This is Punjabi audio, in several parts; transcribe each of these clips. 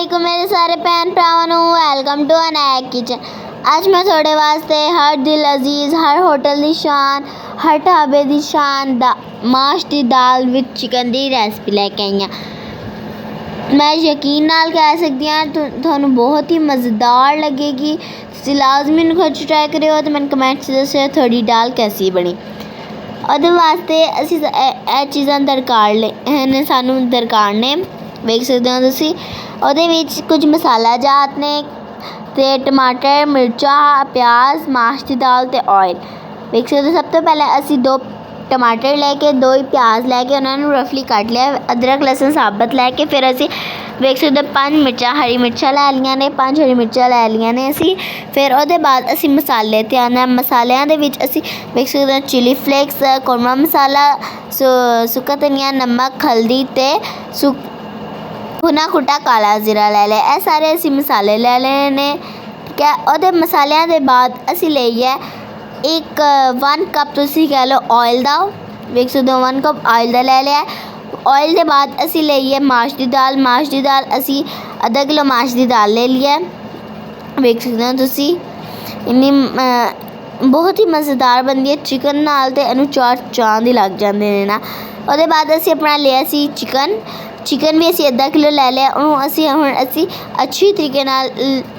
वालेकुम मेरे सारे भैन भरावां नूं वेलकम टू अनैक किचन। अज मैं थोड़े वास्ते हर दिल अजीज़, हर होटल की शान, हर ढाबे की शान माश की दाल विच चिकन की रेसिपी लैके आई हाँ। मैं यकीन नाल कह सकती हाँ तुहानू बहुत ही मज़ेदार लगेगी। तुसीं लाजमी इन्हूं खुद ट्राई करियो तो मैंने कमेंट दस्सिओ थोड़ी दाल कैसी बनी। ਉਹਦੇ वास्ते असीं ਇਹ चीज़ां दरकार ने सानू दरकार ने वेख सकते हो तुसीं। ਉਹਦੇ ਵਿੱਚ कुछ मसाला जात ने ते टमाटर, मिर्चा, प्याज, माश की दाल ते ऑयल वेख सकते हो। सब तो पहले असीं 2 टमाटर लैके 2 ही प्याज लैके उन्होंने रफली कट लिया। अदरक लहसुन साबत लैके फिर असीं वेख सकते हो 5 मिर्चा हरी मिर्चा लै लियां ने, 5 हरी मिर्चा लै लियां ने असीं। फिर ਉਹਦੇ बाद असीं मसाले त्यार ने। मसालिਆਂ ਦੇ ਵਿੱਚ ਅਸੀਂ वेख सकते हो चिली फ्लेक्स, कौरमा मसाला, सुक्का धनिया, नमक, हल्दी ते भुना कुटा काला जीरा ले लिया। ਇਹ ਸਾਰੇ ਅਸੀਂ मसाले ले ਲਏ ਨੇ, ठीक है। ਉਹਦੇ ਮਸਾਲਿਆਂ ਦੇ बाद ਅਸੀਂ ਲਈਏ 1 कप ਤੁਸੀਂ कह लो ऑयल ਦਾ। वेख सकते हो 1 कप ऑयल ਦਾ ਲੈ लिया। ऑयल के बाद असी लईए माश की दाल। माश की दाल असी आधा किलो माश की दाल ले लिया। वेख सकते हो तुसी इन्नी बहुत ही मज़ेदार बनती है चिकन नाल ते इनू चांद ही लग जाते हैं ना। उसके बाद असी अपना लिया सी चिकन भी असी आधा किलो ले लिया। उन्होंने असी अच्छी तरीके नाल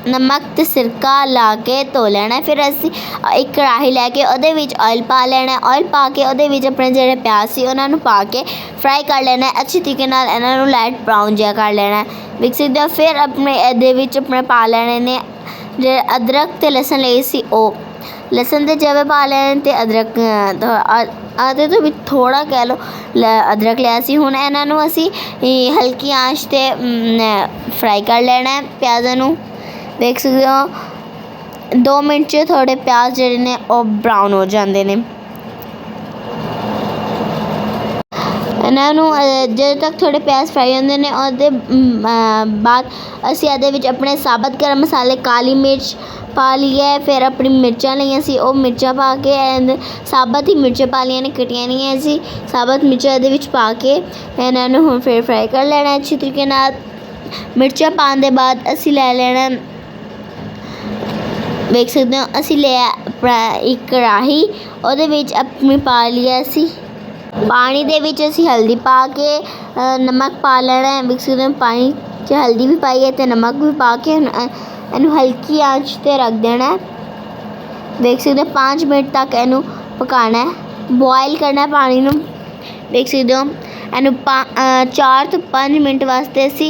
नमक ते सिरका ला के धो लेना। फिर असी एक कड़ाही लैके ਉਹਦੇ ਵਿੱਚ ऑयल पा लेना। ऑयल पा के ਉਹਦੇ ਵਿੱਚ अपने ਜਿਹੜੇ प्याज सी उन्होंने पा के फ्राई कर लेना। अच्छी तरीके नाल ਇਹਨਾਂ ਨੂੰ लाइट ब्राउन जिहा कर लेना। देख सकते हो। फिर अपने ਇਹਦੇ ਵਿੱਚ अपने पा लेने ने ਜਿਹੜੇ अदरक ते लहसुन लई सी ਉਹ लहसुन ते जवे पा लेने ते अदरक आधे तो भी थोड़ा कह लो अदरक लिया सी। हुण ਇਹਨਾਂ ਨੂੰ ਅਸੀਂ हल्की आंच ते फ्राई कर लेना है प्याज़ां नूं। देख सकते हो 2 मिनट च थोड़े प्याज ਜਿਹੜੇ ਨੇ ਉਹ ब्राउन हो जाते हैं। ਇਹਨਾਂ ਨੂੰ ਜਦੋਂ तक थोड़े प्याज फ्राई होंदे ने ਉਹਦੇ बाद ਅਸੀਂ ਇਹਦੇ ਵਿੱਚ ਆਪਣੇ साबत गर्म मसाले काली मिर्च पा लिया है। फिर अपनी मिर्चा लिया सी ਉਹ मिर्चा पा के साबत ही मिर्चा पा लिया ने, कटिया नहीं है सी। साबत मिर्चा ਇਹਦੇ ਵਿੱਚ पा के ਇਹਨਾਂ ਨੂੰ ਹੁਣ फिर फ्राई कर लेना अच्छी तरीके नाल। मिर्चा पाने के बाद असी ले लेना देख सकते हो असी लिया एक कड़ाही ਉਹਦੇ ਵਿੱਚ अपनी पा लिया सी पानी दे विच असी हल्दी पा के नमक पा लेना है। देख सकते हो पानी च हल्दी भी पाई है तो नमक भी पा के इनू हल्की आंच ते रख देना है। देख सकते हो 5 मिनट तक इनू पकाना है, बॉयल करना है पानी नू। देख सकते हो इनू 4 तो 5 मिनट वास्ते असी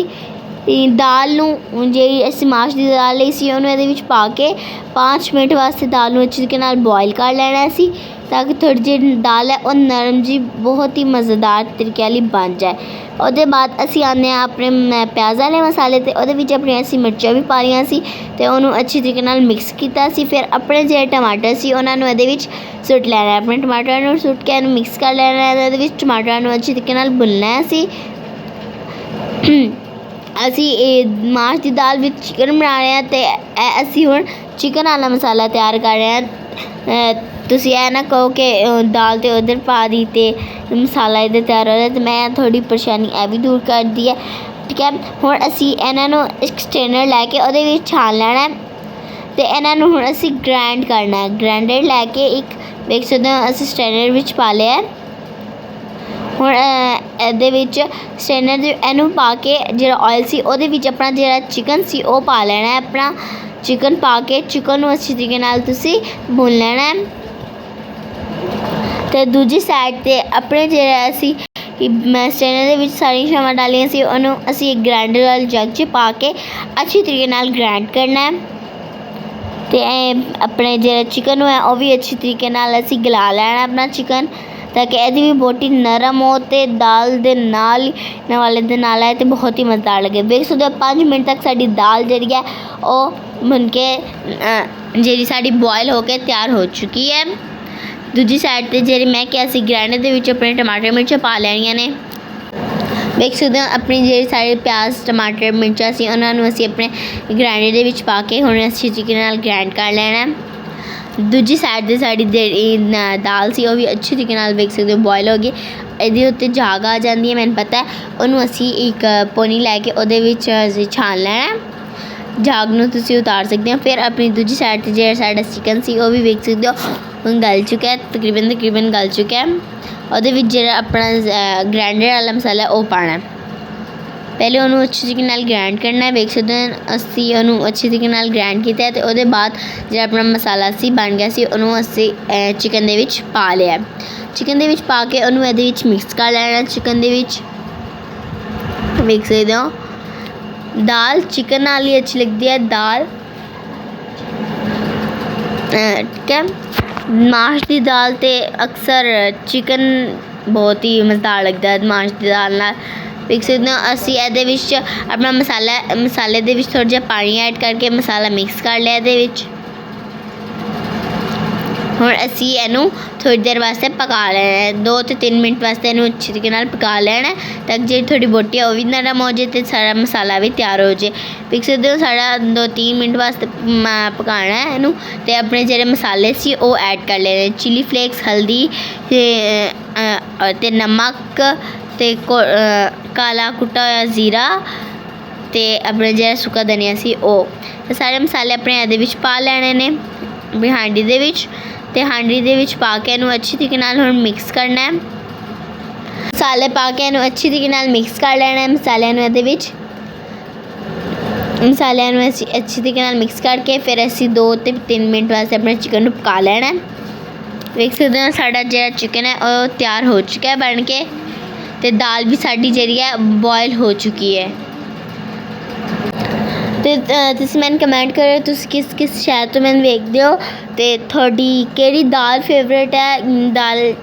दाल नू जी असी माश की दाल ली सी उन्होंने ਇਹਦੇ ਵਿੱਚ पा के 5 मिनट वास्ते दाल नू अच्छी तरीके नाल बॉयल कर लेना सी ताकि थोड़ी जी दाल है और नरम जी बहुत ही मज़ेदार तरीके वाली बन जाए। ਉਹਦੇ बाद असी आने अपने प्याज़ वाले मसाले ते ਉਹਦੇ ਵਿੱਚ अपनी असी मिर्चा भी पा लिया सी ते ਉਹਨੂੰ अच्छी तरीके नाल मिक्स किया सी। फिर अपने जो टमाटर सी उन्होंने ਇਹਦੇ ਵਿੱਚ सुट लेना। अपने टमाटर नू सुट के ਇਹਨੂੰ मिक्स कर लेना है। ਇਹਦੇ ਵਿੱਚ टमाटर नू अच्छी तरीके नाल भुनना है सी। असी माश की दाल विच चिकन बना रहे हैं तो असी हुण चिकन वाला मसाला तैयार कर रहे हैं। तुसी ऐ ना कहो कि दाल तो उधर पा दी तो मसाला इधर तैयार हो रहा है। तो मैं थोड़ी परेशानी ए भी दूर कर दी है, ठीक है। हुण असी इन्हां नूं एक स्ट्रेनर लैके ਉਹਦੇ ਵਿੱਚ छान ਲੈਣਾ तो इन्हां नूं हुण असी ग्राइंड करना है। ग्राइंडर लैके एक देख सकते हो असी स्ट्रेनर विच पा लिया। ਹੁਣ ਇਹਦੇ ਵਿੱਚ ਸਟੇਨਰ ਦੇ ਇਹਨੂੰ ਪਾ ਕੇ ਜਿਹੜਾ ਆਇਲ ਸੀ ਉਹਦੇ ਵਿੱਚ ਆਪਣਾ ਜਿਹੜਾ ਚਿਕਨ ਸੀ ਉਹ ਪਾ ਲੈਣਾ ਹੈ। ਆਪਣਾ ਚਿਕਨ ਪਾ ਕੇ ਚਿਕਨ ਨੂੰ ਅੱਛੀ ਤਰੀਕੇ ਨਾਲ ਤੁਸੀਂ ਭੁੰਨ ਲੈਣਾ ਹੈ। ਤੇ ਦੂਜੀ ਸਾਈਡ 'ਤੇ ਆਪਣੇ ਜਿਹੜਾ ਅਸੀਂ ਸਟੇਨਰ ਦੇ ਵਿੱਚ ਸਾਰੀਆਂ ਸ਼ਾਵਾਂ ਡਾਲੀਆਂ ਸੀ ਉਹਨੂੰ ਅਸੀਂ ਇੱਕ ਗ੍ਰਾਈਂਡਰ ਵਾਲੇ ਜੱਗ 'ਚ ਪਾ ਕੇ ਅੱਛੀ ਤਰੀਕੇ ਨਾਲ ਗ੍ਰਾਈਂਡ ਕਰਨਾ ਹੈ। ਤੇ ਆਪਣੇ ਜਿਹੜਾ ਚਿਕਨ ਹੈ ਉਹ ਵੀ ਅੱਛੀ ਤਰੀਕੇ ਨਾਲ ਅਸੀਂ ਗਲਾ ਲੈਣਾ ਆਪਣਾ चिकन ताकि ਇਹਦੀ भी बोटी नरम हो तो दाल दे नाल वाले दे नाल है तो बहुत ही मज़ेदार लगे। देख सकते हो 5 मिनट तक साड़ी दाल जी है वो भुन के जी साड़ी बॉयल होके तैयार हो चुकी है। दूजी साइड पर जी मैं क्या ग्राइंडर के अपने टमाटर मिर्चा पा लैनियां ने। देख सकते हो अपनी जी सारे प्याज टमाटर मिर्चा से उन्होंने असी अपने ग्राइंडर के पा के हुण अच्छी तरीके नाल ग्राइंड कर लेना। ਦੂਜੀ ਸਾਈਡ 'ਤੇ ਸਾਡੀ ਜਿਹੜੀ ਦਾਲ ਸੀ ਉਹ ਵੀ ਅੱਛੇ ਤਰੀਕੇ ਨਾਲ ਵੇਖ ਸਕਦੇ ਹੋ ਬੋਇਲ ਹੋ ਗਈ। ਇਹਦੇ ਉੱਤੇ ਝਾਗ ਆ ਜਾਂਦੀ ਹੈ, ਮੈਨੂੰ ਪਤਾ ਹੈ। ਉਹਨੂੰ ਅਸੀਂ ਇੱਕ ਪੋਨੀ ਲੈ ਕੇ ਉਹਦੇ ਵਿੱਚ ਅਸੀਂ ਛਾਣ ਲੈਣਾ, ਝਾਗ ਨੂੰ ਤੁਸੀਂ ਉਤਾਰ ਸਕਦੇ ਹੋ। ਫਿਰ ਆਪਣੀ ਦੂਜੀ ਸਾਈਡ 'ਤੇ ਜਿਹੜਾ ਸਾਡਾ ਚਿਕਨ ਸੀ ਉਹ ਵੀ ਵੇਖ ਸਕਦੇ ਹੋ ਹੁਣ ਗਲ ਚੁੱਕਾ ਹੈ, ਤਕਰੀਬਨ ਗਲ ਚੁੱਕਾ ਹੈ। ਉਹਦੇ ਵਿੱਚ ਜਿਹੜਾ ਆਪਣਾ ਗ੍ਰਾਈਂਡਰ ਵਾਲਾ ਮਸਾਲਾ ਉਹ ਪਾਉਣਾ। ਪਹਿਲੇ ਉਹਨੂੰ ਅੱਛੇ ਤਰੀਕੇ ਨਾਲ ਗ੍ਰਾਈਂਡ ਕਰਨਾ ਹੈ। ਵੇਖ ਸਕਦੇ ਹੋ ਅਸੀਂ ਉਹਨੂੰ ਅੱਛੇ ਤਰੀਕੇ ਨਾਲ ਗ੍ਰਾਈਂਡ ਕੀਤਾ ਅਤੇ ਉਹਦੇ ਬਾਅਦ ਜਿਹੜਾ ਆਪਣਾ ਮਸਾਲਾ ਸੀ ਬਣ ਗਿਆ ਸੀ ਉਹਨੂੰ ਅਸੀਂ ਚਿਕਨ ਦੇ ਵਿੱਚ ਪਾ ਲਿਆ। ਚਿਕਨ ਦੇ ਵਿੱਚ ਪਾ ਕੇ ਉਹਨੂੰ ਇਹਦੇ ਵਿੱਚ ਮਿਕਸ ਕਰ ਲੈਣਾ। ਚਿਕਨ ਦੇ ਵਿੱਚ ਵੇਖ ਸਕਦੇ ਹੋ ਦਾਲ ਚਿਕਨ ਨਾਲ ਹੀ ਅੱਛੀ ਲੱਗਦੀ ਹੈ ਦਾਲ, ਠੀਕ ਹੈ। ਮਾਸ਼ ਦੀ ਦਾਲ ਤੇ ਅਕਸਰ ਚਿਕਨ ਬਹੁਤ ਹੀ ਮਜ਼ੇਦਾਰ ਲੱਗਦਾ ਹੈ ਮਾਸ਼ ਦੀ ਦਾਲ ਨਾਲ। ਵੇਖ ਸਕਦੇ ਹੋ ਅਸੀਂ ਇਹਦੇ ਵਿੱਚ ਆਪਣਾ ਮਸਾਲੇ ਦੇ ਵਿੱਚ ਥੋੜ੍ਹਾ ਜਿਹਾ ਪਾਣੀ ਐਡ ਕਰਕੇ ਮਸਾਲਾ ਮਿਕਸ ਕਰ ਲਿਆ ਇਹਦੇ ਵਿੱਚ। ਹੁਣ ਅਸੀਂ ਇਹਨੂੰ ਥੋੜ੍ਹੀ ਦੇਰ ਵਾਸਤੇ ਪਕਾ ਲੈਣਾ, 2 ਤੋਂ 3 ਮਿੰਟ ਵਾਸਤੇ ਇਹਨੂੰ ਅੱਛੇ ਤਰੀਕੇ ਨਾਲ ਪਕਾ ਲੈਣਾ ਤਾਂ ਕਿ ਜਿਹੜੀ ਥੋੜੀ ਬੋਟੀ ਆ ਉਹ ਵੀ ਨਰਮ ਹੋ ਜਾਏ ਅਤੇ ਸਾਰਾ ਮਸਾਲਾ ਵੀ ਤਿਆਰ ਹੋ ਜਾਏ। ਵੇਖ ਸਕਦੇ ਹੋ ਸਾਡਾ 2-3 ਮਿੰਟ ਵਾਸਤੇ ਪਕਾਉਣਾ ਹੈ ਇਹਨੂੰ ਅਤੇ ਆਪਣੇ ਜਿਹੜੇ ਮਸਾਲੇ ਸੀ ਉਹ ਐਡ ਕਰ ਲੈਣੇ, ਚਿਲੀ ਫਲੇਕਸ, ਹਲਦੀ ਅਤੇ ਨਮਕ ਅਤੇ ਕਾਲਾ ਕੁੱਟਾ ਹੋਇਆ ਜ਼ੀਰਾ ਅਤੇ ਆਪਣਾ ਜਿਹੜਾ ਸੁੱਕਾ ਧਨੀਆ ਸੀ ਉਹ ਸਾਰੇ ਮਸਾਲੇ ਆਪਣੇ ਇਹਦੇ ਵਿੱਚ ਪਾ ਲੈਣੇ ਨੇ ਵੀ ਹਾਂਡੀ ਦੇ ਵਿੱਚ। ਅਤੇ ਹਾਂਡੀ ਦੇ ਵਿੱਚ ਪਾ ਕੇ ਇਹਨੂੰ ਅੱਛੀ ਤਰੀਕੇ ਨਾਲ ਹੁਣ ਮਿਕਸ ਕਰਨਾ ਹੈ। ਮਸਾਲੇ ਪਾ ਕੇ ਇਹਨੂੰ ਅੱਛੀ ਤਰੀਕੇ ਨਾਲ ਮਿਕਸ ਕਰ ਲੈਣਾ ਹੈ ਮਸਾਲਿਆਂ ਨੂੰ ਇਹਦੇ ਵਿੱਚ। ਮਸਾਲਿਆਂ ਨੂੰ ਅਸੀਂ ਅੱਛੀ ਤਰੀਕੇ ਨਾਲ ਮਿਕਸ ਕਰਕੇ ਫਿਰ ਅਸੀਂ 2 ਤੋਂ 3 ਮਿੰਟ ਵਾਸਤੇ ਆਪਣੇ ਚਿਕਨ ਨੂੰ ਪਕਾ ਲੈਣਾ। ਵੇਖ ਸਕਦੇ ਹੋ ਸਾਡਾ ਜਿਹੜਾ ਚਿਕਨ ਹੈ ਉਹ ਤਿਆਰ ਹੋ ਚੁੱਕਾ ਹੈ ਬਣ ਕੇ ਅਤੇ ਦਾਲ ਵੀ ਸਾਡੀ ਜਿਹੜੀ ਹੈ ਬੋਇਲ ਹੋ ਚੁੱਕੀ ਹੈ। ਅਤੇ ਤੁਸੀਂ ਮੈਨੂੰ ਕਮੈਂਟ ਕਰਿਓ ਤੁਸੀਂ ਕਿਸ ਸ਼ਹਿਰ ਤੋਂ ਮੈਨੂੰ ਵੇਖਦੇ ਹੋ ਅਤੇ ਤੁਹਾਡੀ ਕਿਹੜੀ ਦਾਲ ਫੇਵਰੇਟ ਹੈ।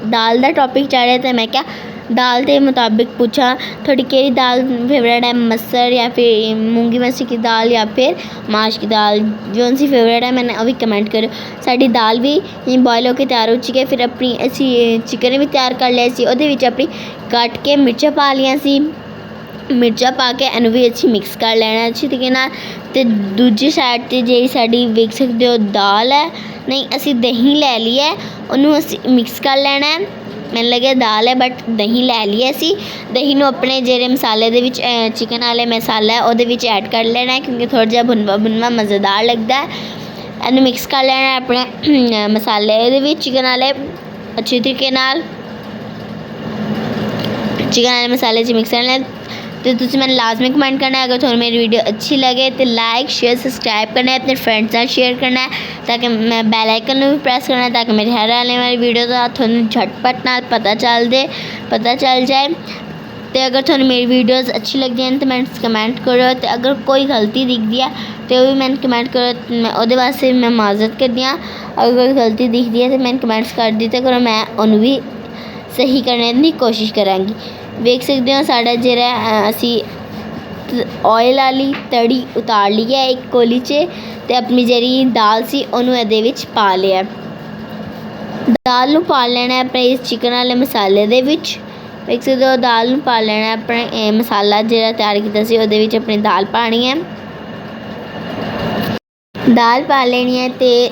ਦਾਲ ਦਾ ਟੌਪਿਕ ਚੱਲ ਰਿਹਾ ਤਾਂ ਮੈਂ ਕਿਹਾ ਦਾਲ ਦੇ ਮੁਤਾਬਿਕ ਪੁੱਛਾਂ ਤੁਹਾਡੀ ਕਿਹੜੀ ਦਾਲ ਫੇਵਰੇਟ ਹੈ, ਮਸਰ ਜਾਂ ਫਿਰ ਮੂੰਗੀ ਮਸਰੀ की दाल या फिर माश की दाल, जो सी फेवरेट है मैंने ਉਹ ਵੀ ਕਮੈਂਟ ਕਰਿਓ। ਸਾਡੀ ਦਾਲ ਵੀ ਬੋਇਲ ਹੋ ਕੇ ਤਿਆਰ ਹੋ ਚੁੱਕੀ ਹੈ। ਫਿਰ ਆਪਣੀ ਅਸੀਂ ਚਿਕਨ ਵੀ ਤਿਆਰ ਕਰ ਲਿਆ ਸੀ, ਉਹਦੇ ਵਿੱਚ ਆਪਣੀ ਕੱਟ ਕੇ ਮਿਰਚਾਂ ਪਾ ਲਈਆਂ ਸੀ। ਮਿਰਚਾਂ ਪਾ ਕੇ ਇਹਨੂੰ ਵੀ ਅੱਛੀ ਮਿਕਸ ਕਰ ਲੈਣਾ ਅੱਛੀ ਤਰੀਕੇ ਨਾਲ। ਅਤੇ ਦੂਜੀ ਸਾਈਡ 'ਤੇ ਜਿਹੜੀ ਸਾਡੀ ਵੇਖ ਸਕਦੇ ਹੋ ਦਾਲ ਹੈ, ਨਹੀਂ ਅਸੀਂ ਦਹੀਂ ਲੈ ਲਈ ਹੈ ਉਹਨੂੰ ਅਸੀਂ ਮਿਕਸ ਕਰ ਲੈਣਾ। ਮੈਨੂੰ ਲੱਗਿਆ ਦਾਲ ਹੈ ਬਟ ਦਹੀਂ ਲੈ ਲਈ ਅਸੀਂ। ਦਹੀਂ ਨੂੰ ਆਪਣੇ ਜਿਹੜੇ ਮਸਾਲੇ ਦੇ ਵਿੱਚ ਚਿਕਨ ਵਾਲੇ ਮਸਾਲਾ ਹੈ ਉਹਦੇ ਵਿੱਚ ਐਡ ਕਰ ਲੈਣਾ ਕਿਉਂਕਿ ਥੋੜ੍ਹਾ ਜਿਹਾ ਭੁਨਵਾ ਮਜ਼ੇਦਾਰ ਲੱਗਦਾ। ਇਹਨੂੰ ਮਿਕਸ ਕਰ ਲੈਣਾ ਆਪਣੇ ਮਸਾਲੇ ਦੇ ਵਿੱਚ ਚਿਕਨ ਵਾਲੇ ਅੱਛੇ ਤਰੀਕੇ ਨਾਲ। ਚਿਕਨ ਵਾਲੇ ਮਸਾਲੇ 'ਚ ਮਿਕਸ ਕਰ ਲੈਣਾ ਅਤੇ ਤੁਸੀਂ ਮੈਨੂੰ ਲਾਜ਼ਮੀ ਕਮੈਂਟ ਕਰਨਾ ਹੈ। ਅਗਰ ਤੁਹਾਨੂੰ ਮੇਰੀ ਵੀਡੀਓ ਅੱਛੀ ਲੱਗੇ ਤਾਂ ਲਾਈਕ ਸ਼ੇਅਰ ਸਬਸਕ੍ਰਾइब करना है, अपने फ्रेंड्स ਨਾਲ शेयर करना है ताकि मैं बैल आइकन ਨੂੰ ਵੀ ਪ੍ਰੈਸ ਕਰਨਾ ताकि मेरी हर आने वाली वीडियो ਦਾ ਤੁਹਾਨੂੰ ਝਟਪਟ ਨਾਲ ਪਤਾ ਚੱਲ ਜਾਏ। ਅਤੇ ਅਗਰ ਤੁਹਾਨੂੰ ਮੇਰੀ ਵੀਡੀਓਜ਼ ਅੱਛੀ ਲੱਗਦੀਆਂ ਨੇ ਤਾਂ ਮੈਨੂੰ ਕਮੈਂਟ ਕਰੋ ਅਤੇ ਅਗਰ ਕੋਈ ਗਲਤੀ ਦਿਖਦੀ ਹੈ ਤਾਂ ਉਹ ਵੀ ਮੈਨੂੰ ਕਮੈਂਟ ਕਰੋ। ਮੈਂ ਉਹਦੇ ਵਾਸਤੇ ਮੈਂ ਮਾਜ਼ਰਤ ਕਰਦੀ ਹਾਂ। ਅਗਰ ਗਲਤੀ ਦਿਖਦੀ ਹੈ ਤਾਂ ਮੈਨੂੰ ਕਮੈਂਟਸ ਕਰ ਦਿੱਤਾ ਕਰੋ, ਮੈਂ ਉਹਨੂੰ ਵੀ ਸਹੀ ਕਰਨ ਦੀ ਕੋਸ਼ਿਸ਼ ਕਰਾਂਗੀ। ਵੇਖ ਸਕਦੇ ਹੋ ਸਾਡਾ ਜਿਹੜਾ ਅਸੀਂ ਆਇਲ ਵਾਲੀ ਤੜੀ ਉਤਾਰ ਲਈ ਹੈ ਇੱਕ ਕੋਲੀ 'ਚ ਅਤੇ ਆਪਣੀ ਜਿਹੜੀ ਦਾਲ ਸੀ ਉਹਨੂੰ ਇਹਦੇ ਵਿੱਚ ਪਾ ਲਿਆ। ਦਾਲ ਨੂੰ ਪਾ ਲੈਣਾ ਆਪਣੇ ਇਸ ਚਿਕਨ ਵਾਲੇ ਮਸਾਲੇ ਦੇ ਵਿੱਚ। ਵੇਖ ਸਕਦੇ ਹੋ ਦਾਲ ਨੂੰ ਪਾ ਲੈਣਾ ਆਪਣੇ ਮਸਾਲਾ ਜਿਹੜਾ ਤਿਆਰ ਕੀਤਾ ਸੀ ਉਹਦੇ ਵਿੱਚ ਆਪਣੀ ਦਾਲ ਪਾਉਣੀ ਹੈ। ਦਾਲ ਪਾ ਲੈਣੀ ਹੈ ਅਤੇ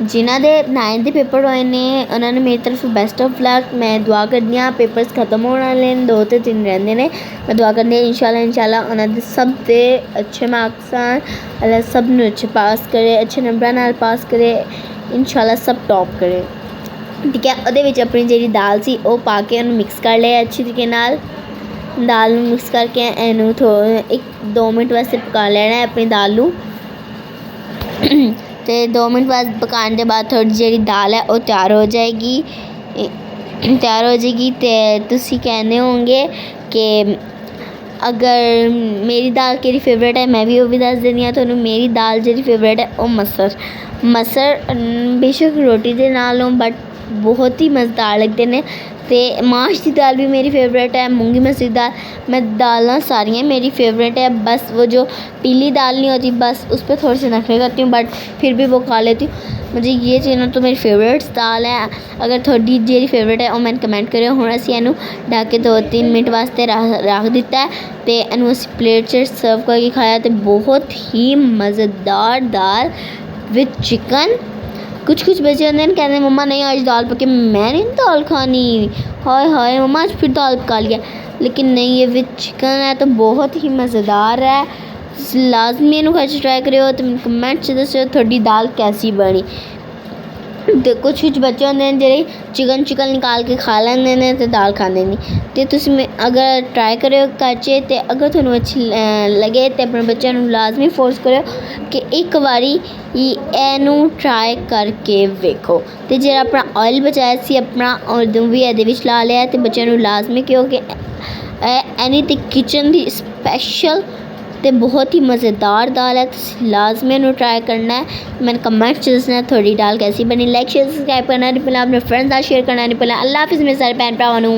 ਜਿਨ੍ਹਾਂ ਦੇ 9th ਦੇ ਪੇਪਰ ਹੋਏ ਨੇ ਉਹਨਾਂ ਨੂੰ ਮੇਰੀ ਤਰਫ ਬੈਸਟ ਆਫ ਲੱਕ। ਮੈਂ ਦੁਆ ਕਰਦੀ ਹਾਂ ਪੇਪਰਸ ਖਤਮ ਹੋਣ ਵਾਲੇ ਨੇ, 2 ਤੋਂ 3 ਰਹਿੰਦੇ ਨੇ। ਮੈਂ ਦੁਆ ਕਰਦੀ ਹਾਂ ਇਨਸ਼ਾਅੱਲਾ ਉਹਨਾਂ ਦੇ ਸਭ ਦੇ ਅੱਛੇ ਮਾਰਕਸ ਆਉਣ, ਅੱਲਾ ਸਭ ਨੂੰ ਅੱਛੇ ਪਾਸ ਕਰੇ, ਅੱਛੇ ਨੰਬਰਾਂ ਨਾਲ ਪਾਸ ਕਰੇ, ਇਨਸ਼ਾਅੱਲਾ ਸਭ ਟੌਪ ਕਰੇ। ਠੀਕ ਹੈ, ਉਹਦੇ ਵਿੱਚ ਆਪਣੀ ਜਿਹੜੀ ਦਾਲ ਸੀ ਉਹ ਪਾ ਕੇ ਉਹਨੂੰ ਮਿਕਸ ਕਰ ਲਿਆ ਅੱਛੀ ਤਰੀਕੇ ਨਾਲ। ਦਾਲ ਨੂੰ ਮਿਕਸ ਕਰਕੇ ਇਹਨੂੰ 1-2 ਮਿੰਟ ਵਾਸਤੇ ਪਕਾ ਲੈਣਾ ਆਪਣੀ ਦਾਲ ਨੂੰ। ਅਤੇ 2 ਮਿੰਟ ਬਾਅਦ ਪਕਾਉਣ ਦੇ ਬਾਅਦ ਥੋੜ੍ਹੀ ਜਿਹੜੀ ਦਾਲ ਹੈ ਉਹ ਤਿਆਰ ਹੋ ਜਾਏਗੀ ਅਤੇ ਤੁਸੀਂ ਕਹਿੰਦੇ ਹੋਵੋਗੇ ਕਿ ਅਗਰ ਮੇਰੀ ਦਾਲ ਕਿਹੜੀ ਫੇਵਰੇਟ ਹੈ ਮੈਂ ਵੀ ਉਹ ਵੀ ਦੱਸ ਦਿੰਦੀ ਹਾਂ ਤੁਹਾਨੂੰ। ਮੇਰੀ ਦਾਲ ਜਿਹੜੀ ਫੇਵਰੇਟ ਹੈ ਉਹ ਮਸਰ ਬੇਸ਼ੱਕ ਰੋਟੀ ਦੇ ਨਾਲ ਹੋ ਬਟ ਬਹੁਤ ਹੀ ਮਜ਼ੇਦਾਰ ਲੱਗਦੇ ਨੇ। ਅਤੇ ਮਾਸ਼ ਦੀ दाल भी मेरी फेवरेट है, मूंगी मसरी दाल, मैं दालें सारियाँ मेरी फेवरेट है। बस वो जो पीली दाल नहीं होती बस उस पर थोड़े से नखरे करती हूँ बट फिर भी वो खा लेती हूँ। मुझे ये तीनों तो मेरी फेवरेट्स दाल है। अगर थोड़ी जेरी फेवरेट है वो मैंने कमेंट करियो। हुण असीं इहनूं ढक के 2-3 मिनट वास्ते रख दिता है तो इहनूं असीं प्लेट 'च सर्व करके खाया तो बहुत ही मज़ेदार दाल विद चिकन कुछ कुछ बच्चे होंगे ना कहते हैं मम्मा नहीं आज दाल पकी, मैं नहीं दाल खानी, हाय हाय मम्मा आज फिर दाल पका लिया। लेकिन नहीं, ये विद चिकन है तो बहुत ही मज़ेदार है, लाजमी इनू खाई ट्राई करो। तो मैं कमेंट च दस्सो थोड़ी दाल कैसी बनी। तो कुछ बच्चे होंगे ने जेह्ड़े चिकन निकाल के खा लेंदे ने ते दाल खांदे नहीं। ते तुस अगर ट्राई करो घर च, ते अगर तुहानू अच्छी लगे ते अपने बच्चों नू लाजमी फोर्स करो कि एक बारी इनू ट्राई करके वेखो। ते जेह्ड़ा अपना ऑयल बचाया सी अपना उदों भी एहदे विच ला लिया। ते बच्चों नू लाजमी कहो कि एनी दी किचन दी स्पैशल ते बहुत ही मज़ेदार दाल है, लाजमी इन्हू ट्राई करना है। मैंने कमेंट च दसना है थोड़ी दाल कैसी बनी। लाइक शेयर सब्सक्राइब करना नहीं भुल्लना, अपने फ्रेंड्स नाल शेयर करना नहीं भुल्लना। अल्लाह हाफिज़ मेरे सारे भैन भरावां नू।